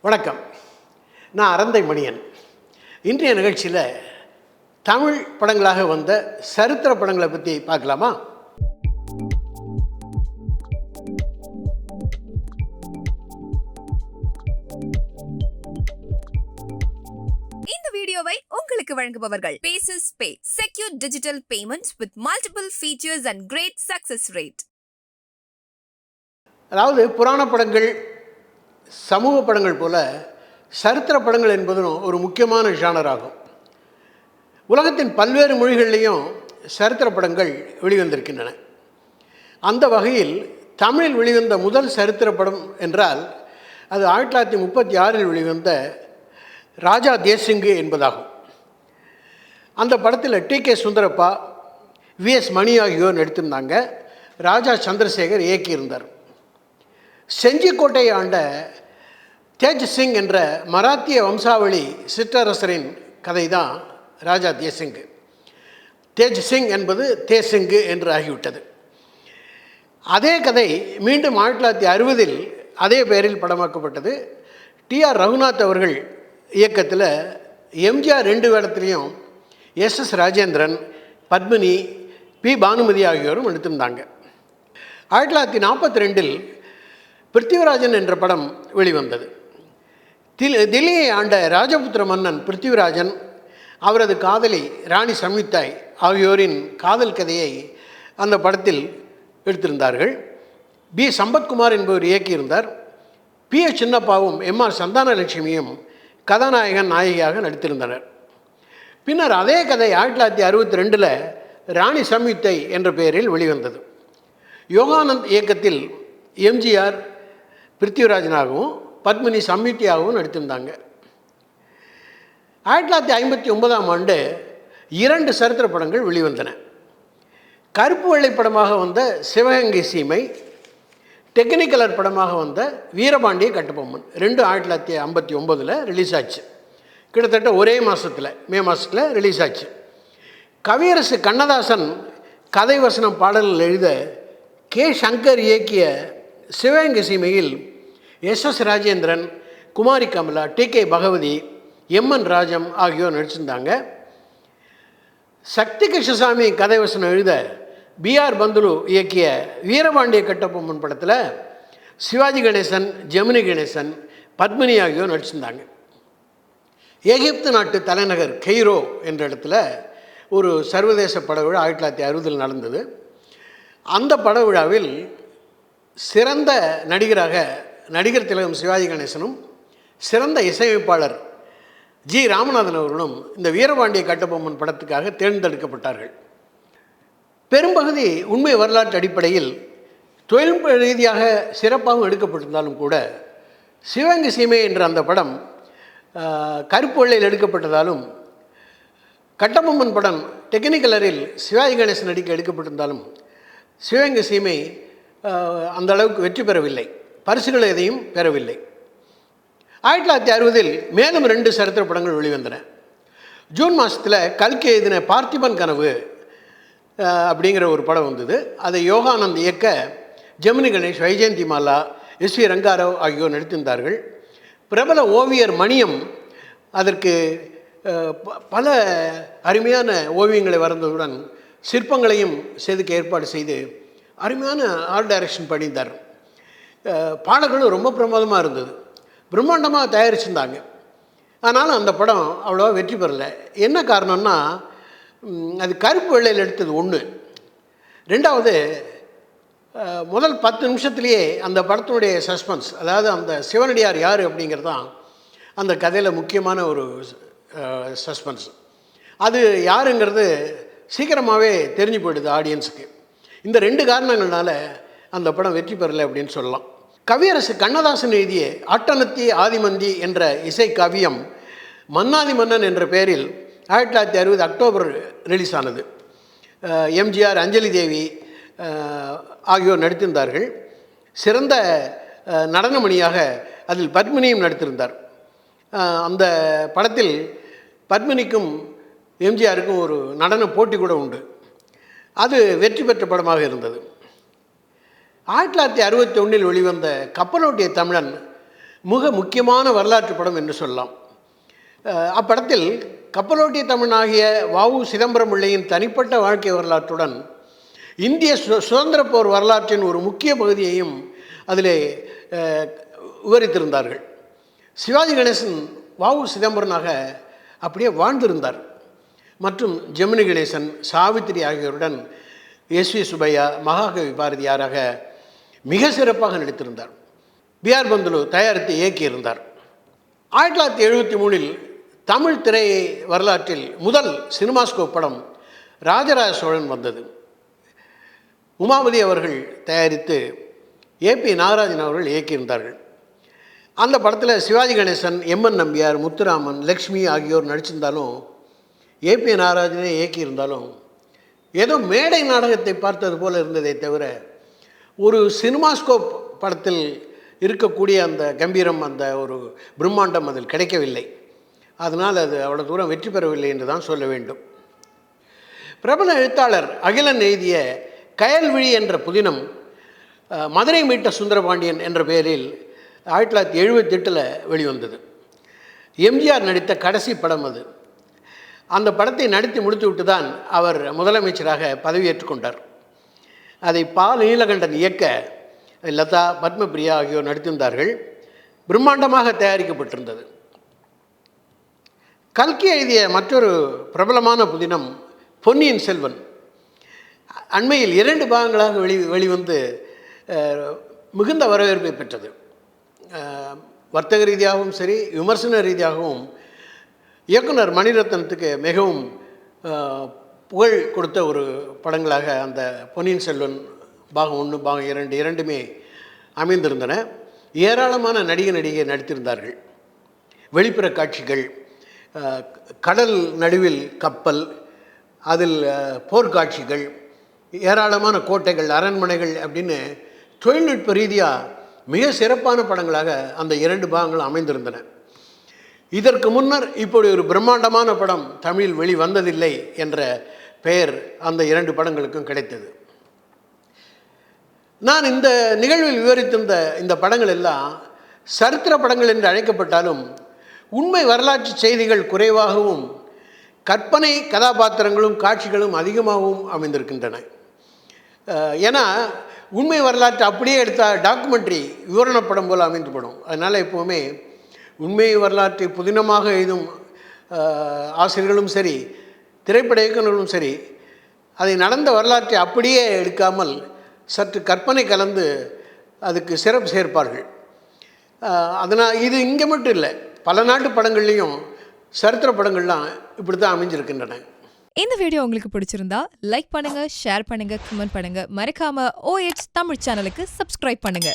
வணக்கம். நான் அரந்தை மணியன். இன்றைய நிகழ்ச்சியில் தமிழ் படங்களாக வந்த சரித்திர படங்களை பற்றி பார்க்கலாமா? இந்த வீடியோவை உங்களுக்கு வழங்குபவர்கள் Paces Pay, secure digital payments with multiple features and great success rate. அதாவது புராண படங்கள், சமூக படங்கள் போல சரித்திர படங்கள் என்பதும் ஒரு முக்கியமான ஜானர் ஆகும். உலகத்தின் பல்வேறு மொழிகளிலையும் சரித்திர படங்கள் வெளிவந்திருக்கின்றன. அந்த வகையில் தமிழில் வெளிவந்த முதல் சரித்திர படம் என்றால் அது 1936 வெளிவந்த ராஜா தேசிங்கு என்பதாகும். அந்த படத்தில் டி.கே. சுந்தரப்பா, வி.எஸ். மணி ஆகியோர் நடித்திருந்தாங்க. ராஜா சந்திரசேகர் இயக்கியிருந்தார். செஞ்சிக்கோட்டையை ஆண்ட தேஜ் சிங் என்ற மராத்திய வம்சாவளி சிற்றரசரின் கதை தான் ராஜா தேசிங்கு. தேஜ் சிங் என்பது தேசிங்கு என்று ஆகிவிட்டது. அதே கதை மீண்டும் 1960 அதே பெயரில் படமாக்கப்பட்டது. டி.ஆர். ரகுநாத் அவர்கள் இயக்கத்தில் எம்ஜிஆர் 2 வேடத்துலேயும் எஸ்.எஸ். ராஜேந்திரன், பத்மினி, பி. பானுமதி ஆகியோரும் நடித்திருந்தாங்க. 1942 பிருத்திவிராஜன் என்ற படம் வெளிவந்தது. தில்லியை ஆண்ட ராஜபுத்திர மன்னன் பிருத்திவிராஜன், அவரது காதலி ராணி சம்யுக்தாய் ஆகியோரின் காதல் கதையை அந்த படத்தில் எடுத்திருந்தார்கள். பி. சம்பத்குமார் என்பவர் இயக்கியிருந்தார். பி. எச். சின்னப்பாவும் எம்.ஆர். சந்தானலட்சுமியும் கதாநாயகன் நாயகியாக நடித்திருந்தனர். பின்னர் அதே கதை 1962 ராணி சம்யுக்தை என்ற பெயரில் வெளிவந்தது. யோகானந்த் இயக்கத்தில் எம்ஜிஆர் பிருத்திவிராஜனாகவும் பத்மினி சம்யுக்தியாகவும் நடித்திருந்தாங்க. 1959 2 சரித்திர படங்கள் வெளிவந்தன. கருப்பு வெள்ளை படமாக வந்த சிவகங்கை சீமை, டெக்னிக்கலர் படமாக வந்த வீரபாண்டிய கட்டபொம்மன் 2 1959 ரிலீஸ் ஆச்சு. கிட்டத்தட்ட ஒரே மாதத்தில், மே மாதத்தில் ரிலீஸ் ஆச்சு. கவியரசு கண்ணதாசன் கதை வசனம் பாடல்கள் எழுத கே. சங்கர் இயக்கிய சிவகங்கை சீமையில் எஸ்.எஸ். ராஜேந்திரன், குமாரி கமலா, டி.கே. பகவதி, எம்.என். ராஜம் ஆகியோர் நடிச்சிருந்தாங்க. சக்தி கிருஷ்ணசாமி கதை வசனம் எழுத பி.ஆர். பந்துலு இயக்கிய வீரபாண்டிய கட்டபொம்மன் படத்தில் சிவாஜி கணேசன், ஜெமினி கணேசன், பத்மினி ஆகியோர் நடிச்சிருந்தாங்க. எகிப்து நாட்டு தலைநகர் கெய்ரோ என்ற இடத்துல ஒரு சர்வதேச பட விழா 1960 நடந்தது. அந்த பட விழாவில் சிறந்த நடிகராக நடிகர் திலகம் சிவாஜி கணேசனும் சிறந்த இசையமைப்பாளர் ஜி. ராமநாதன் அவர்களும் இந்த வீரபாண்டிய கட்டபொம்மன் படத்துக்காக தேர்ந்தெடுக்கப்பட்டார்கள். பெரும்பகுதி உண்மை வரலாற்று அடிப்படையில் தொழில்நுட்ப ரீதியாக சிறப்பாகவும் எடுக்கப்பட்டிருந்தாலும் கூட சிவகங்கை சீமை என்ற அந்த படம் கருப்பு வெள்ளையில் எடுக்கப்பட்டதாலும், கட்டபொம்மன் படம் டெக்னிக்கலரில் சிவாஜி கணேசன் நடிக்க எடுக்கப்பட்டிருந்தாலும் சிவகங்கை சீமை அந்த அளவுக்கு வெற்றி பெறவில்லை, பரிசுகள் எதையும் பெறவில்லை. 1960 மேலும் 2 சரித்திர படங்கள் வெளிவந்தன. ஜூன் மாதத்தில் கல்கி எழுதின பார்த்திபன் கனவு அப்படிங்கிற ஒரு படம் வந்தது. அதை யோகானந்த் இயக்க ஜெமினி கணேஷ், வைஜெயந்தி மாலா, எஸ்.வி. ரங்காராவ் ஆகியோர் நடித்திருந்தார்கள். பிரபல ஓவியர் மணியம் அதற்கு பல அருமையான ஓவியங்களை வரைந்ததுடன் சிற்பங்களையும் செதுக்க ஏற்பாடு செய்து அருமையான ஆர்ட் டைரக்ஷன் பண்ணியிருந்தார். பாடல்களும் ரொம்ப பிரமாதமாக இருந்தது, பிரம்மாண்டமாக தயாரிச்சிருந்தாங்க. ஆனாலும் அந்த படம் அவ்வளோவா வெற்றி பெறலை. என்ன காரணம்னா, அது கருப்பு வெள்ளையில் எடுத்தது ஒன்று. ரெண்டாவது, முதல் 10 நிமிஷத்துலேயே அந்த படத்தினுடைய சஸ்பென்ஸ், அதாவது அந்த சிவனடியார் யார் அப்படிங்கிறது தான் அந்த கதையில் முக்கியமான ஒரு சஸ்பென்ஸ். அது யாருங்கிறது சீக்கிரமாகவே தெரிஞ்சு போயிடுது ஆடியன்ஸுக்கு. இந்த 2 காரணங்கள்னால அந்த படம் வெற்றி பெறலை அப்படின்னு சொல்லலாம். கவியரசு கண்ணதாசன் எழுதிய ஆட்டனத்தி ஆதிமந்தி என்ற இசை காவியம் மன்னாதி மன்னன் என்ற பெயரில் 1960 அக்டோபர் ரிலீஸ் ஆனது. எம்ஜிஆர், அஞ்சலி தேவி ஆகியோர் நடித்திருந்தார்கள். சிறந்த நடனமணியாக அதில் பத்மினியும் நடித்திருந்தார். அந்த படத்தில் பத்மினிக்கும் எம்ஜிஆருக்கும் ஒரு நடன போட்டி கூட உண்டு. அது வெற்றி பெற்ற படமாக இருந்தது. 1961 வெளிவந்த கப்பலோட்டிய தமிழன் மிக முக்கியமான வரலாற்று படம் என்று சொல்லலாம். அப்படத்தில் கப்பலோட்டிய தமிழனாகிய வ.உ. சிதம்பரம் பிள்ளையின் தனிப்பட்ட வாழ்க்கை வரலாற்றுடன் இந்திய சுதந்திர போர் வரலாற்றின் ஒரு முக்கிய பகுதியையும் அதிலே விவரித்திருந்தார்கள். சிவாஜி கணேசன் வ.உ. சிதம்பரனாக அப்படியே வாழ்ந்திருந்தார். மற்றும் ஜெமினி கணேசன், சாவித்திரி ஆகியோருடன் எஸ்.வி. சுப்பையா, மகாகவி பாரதியாராக மிக சிறப்பாக நடித்திருந்தார். பி.ஆர். பந்துலு தயாரித்து இயக்கியிருந்தார். 1973 தமிழ் திரை வரலாற்றில் முதல் சினிமாஸ்கோப் படம் ராஜராஜ சோழன் வந்தது. உமாபதி அவர்கள் தயாரித்து ஏ.பி. நாகராஜன் அவர்கள் இயக்கியிருந்தார்கள். அந்த படத்தில் சிவாஜி கணேசன், எம்.என். நம்பியார், முத்துராமன், லக்ஷ்மி ஆகியோர் நடிச்சிருந்தாலும், ஏ.பி. நாகராஜனே இயக்கியிருந்தாலும் ஏதோ மேடை நாடகத்தை பார்த்தது போல் இருந்ததை தவிர ஒரு சினிமாஸ்கோப் படத்தில் இருக்கக்கூடிய அந்த கம்பீரம், அந்த ஒரு பிரம்மாண்டம் அதில் கிடைக்கவில்லை. அதனால் அது அவ்வளோ தூரம் வெற்றி பெறவில்லை என்று தான் சொல்ல வேண்டும். பிரபல எழுத்தாளர் அகிலன் எழுதிய கயல்விழி என்ற புதினம் மதுரை மீட்ட சுந்தரபாண்டியன் என்ற பெயரில் 1978 வெளிவந்தது. எம்ஜிஆர் நடித்த கடைசி படம் அது. அந்த படத்தை நடித்து முடித்துவிட்டு தான் அவர் முதலமைச்சராக பதவியேற்றுக் கொண்டார். அதை பா. நீலகண்டன் இயக்க லதா, பத்மபிரியா ஆகியோர் நடித்திருந்தார்கள். பிரம்மாண்டமாக தயாரிக்கப்பட்டிருந்தது. கல்கி எழுதிய மற்றொரு பிரபலமான புதினம் பொன்னியின் செல்வன் அண்மையில் 2 பாகங்களாக வெளிவந்து மிகுந்த வரவேற்பை பெற்றது. வர்த்தக ரீதியாகவும் சரி, விமர்சன ரீதியாகவும் இயக்குனர் மணிரத்னத்துக்கு மிகவும் புகழ் கொடுத்த ஒரு படங்களாக அந்த பொன்னியின் செல்வன் பாகம் 1, பாகம் 2 இரண்டுமே அமைந்திருந்தன. ஏராளமான நடிகை நடித்திருந்தார்கள். வெளிப்புற காட்சிகள், கடல் நடுவில் கப்பல், அதில் போர்க்காட்சிகள், ஏராளமான கோட்டைகள், அரண்மனைகள் அப்படின்னு தொழில்நுட்ப ரீதியாக மிக சிறப்பான படங்களாக அந்த 2 பாகங்கள் அமைந்திருந்தன. இதற்கு முன்னர் இப்படி ஒரு பிரம்மாண்டமான படம் தமிழில் வெளிவந்ததில்லை என்ற பெயர் அந்த 2 படங்களுக்கும் கிடைத்தது. நான் இந்த நிகழ்வில் விவரித்திருந்த இந்த படங்கள் எல்லாம் சரித்திர படங்கள் என்று அழைக்கப்பட்டாலும் உண்மை வரலாற்று செய்திகள் குறைவாகவும் கற்பனை கதாபாத்திரங்களும் காட்சிகளும் அதிகமாகவும் அமைந்திருக்கின்றன. ஏன்னா உண்மை வரலாற்று அப்படியே எடுத்தால் டாக்குமெண்ட்ரி விவரணப்படம் போல் அமைந்து படும். அதனால் எப்போவுமே உண்மை வரலாற்றை புதினமாக எழுதும் ஆசிரியர்களும் சரி, திரைப்பட இயக்குநர்களும் சரி, அதை நடந்த வரலாற்றை அப்படியே எடுக்காமல் சற்று கற்பனை கலந்து அதுக்கு சிறப்பு சேர்ப்பார்கள். அதனால் இது இங்கே மட்டும் இல்லை, பல நாட்டு படங்கள்லேயும் சரித்திர படங்கள்லாம் இப்படி தான் அமைஞ்சிருக்கின்றன. இந்த வீடியோ உங்களுக்கு பிடிச்சிருந்தா லைக் பண்ணுங்க, ஷேர் பண்ணுங்க, கமெண்ட் பண்ணுங்க. மறக்காம OH தமிழ் சேனலுக்கு சப்ஸ்கிரைப் பண்ணுங்க.